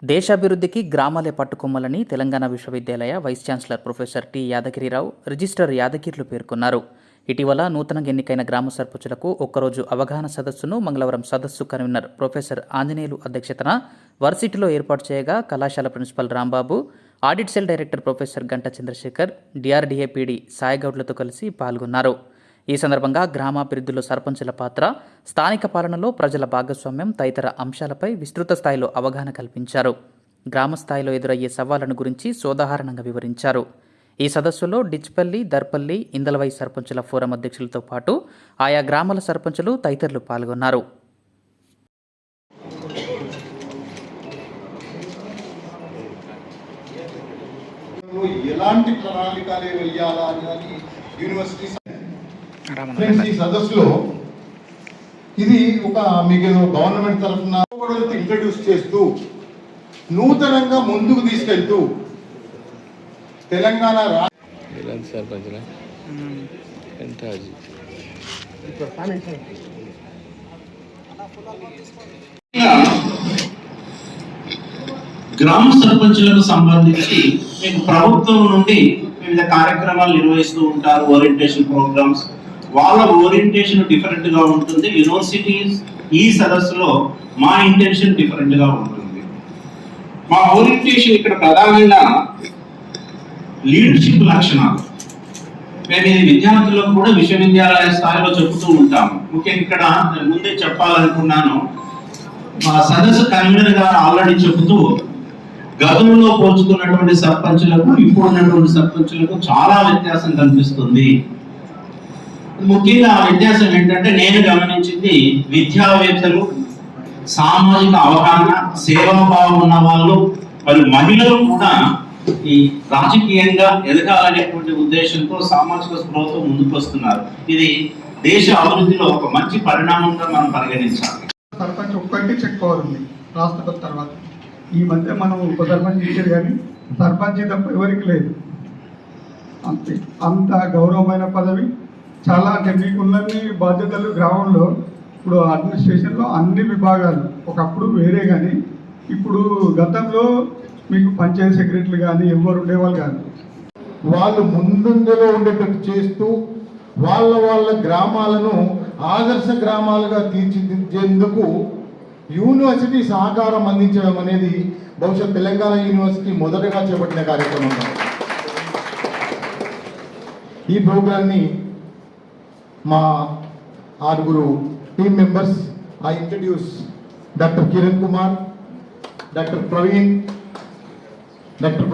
దేశాభివృద్ధికి గ్రామాలే పట్టుకొమ్మలని తెలంగాణ విశ్వవిద్యాలయ vice chancellor professor T Yadagiri Rao, registrar Yadagirlu పేర్కొన్నారు. ఇటీవల నూతనంగా ఎన్నికైన గ్రామ సర్పంచులకు ఒక్కరోజు అవగాహన సదస్సును మంగళవారం సదస్సు కన్వీనర్ ప్రొఫెసర్ ఆంజనేయులు అధ్యక్షతన వర్సిటీలో ఏర్పాటు చేయగా కళాశాల principal Rambabu, audit cell director professor Ganta Chandrasekhar, DRDA PD సాయిగౌడ్లతో కలిసి పాల్గొన్నారు. ఈ సందర్భంగా గ్రామాభివృద్ధిలో సర్పంచుల పాత్ర, స్థానిక పాలనలో ప్రజల భాగస్వామ్యం తదితర అంశాలపై విస్తృత స్థాయిలో అవగాహన కల్పించారు. గ్రామ స్థాయిలో ఎదురయ్యే సవాళ్లను గురించి సోదాహరణంగా వివరించారు. ఈ సదస్సులో డిచ్పల్లి, దర్పల్లి, ఇందలవై సర్పంచుల ఫోరం అధ్యక్షులతో పాటు ఆయా గ్రామాల సర్పంచులు తదితరులు పాల్గొన్నారు. ఎలాంటి ప్రణాళికలు వేయాలా అని యూనివర్సిటీ ఈ సదస్సులో ఇది ఒక మీకు గవర్నమెంట్ తరఫున ఇంట్రడ్యూస్ చేస్తూ నూతనంగా ముందుకు తీసుకెళ్తూ తెలంగాణ గ్రామ సర్పంచులకు సంబంధించి మీకు ప్రభుత్వం నుండి వివిధ కార్యక్రమాలు నిర్వహిస్తూ ఉంటారు. ఓరియంటేషన్ ప్రోగ్రామ్స్, వాళ్ళ ఓరియంటేషన్ డిఫరెంట్ గా ఉంటుంది. యూనివర్సిటీస్ ఈ సదస్సులో మా ఇంటెన్షన్ డిఫరెంట్ గా ఉంటుంది. మా ఓరియంటేషన్ ఇక్కడ ప్రధానంగా లీడర్షిప్ లక్షణాలు. మేము ఇది విద్యార్థులకు కూడా విశ్వవిద్యాలయ స్థాయిలో చెబుతూ ఉంటాము. ముఖ్యంగా ఇక్కడ ముందే చెప్పాలనుకున్నాను, మా సదస్సు కన్వీనర్ గారు ఆల్రెడీ చెబుతూ గతంలో పోల్చుకున్నటువంటి సర్పంచులకు ఇప్పుడు ఉన్నటువంటి సర్పంచులకు చాలా వ్యత్యాసం కనిపిస్తుంది. ముఖ్యంగా ఆ వ్యత్యాసం ఏంటంటే నేను గమనించింది, విద్యావేత్తలు, సామాజిక అవగాహన, సేవాభావం ఉన్న వాళ్ళు మరియు మహిళలు కూడా ఈ రాజకీయంగా ఎదగాలనేటువంటి ఉద్దేశంతో సామాజిక స్పృహతో ముందుకు వస్తున్నారు. ఇది దేశ అభివృద్ధిలో ఒక మంచి పరిణామంగా మనం పరిగణించాలి. సర్పంచ్ ఒక్కటి చెప్పుకోవాలి రాష్ట్రపతి తర్వాత. ఈ మధ్య మనం ఉప సర్పంచ్ ఇచ్చారు కానీ సర్పంచ్ తప్ప ఎవరికి లేదు. అంతే, అంత గౌరవమైన పదవి. చాలా అంటే మీకున్నన్ని బాధ్యతలు గ్రామంలో ఇప్పుడు అడ్మినిస్ట్రేషన్లో అన్ని విభాగాలు ఒకప్పుడు వేరే, కానీ ఇప్పుడు గతంలో మీకు పంచాయతీ సెక్రటరీలు కానీ ఎవరు ఉండేవాళ్ళు కాదు. వాళ్ళు ముందులో ఉండేటట్టు చేస్తూ వాళ్ళ గ్రామాలను ఆదర్శ గ్రామాలుగా తీర్చిదిద్దేందుకు యూనివర్సిటీ సహకారం అందించడం అనేది బహుశా తెలంగాణ యూనివర్సిటీ మొదటగా చేపట్టిన కార్యక్రమం. ఈ ప్రోగ్రాన్ని మా 6 team members I introduce doctor Kiran Kumar, doctor Praveen, doctor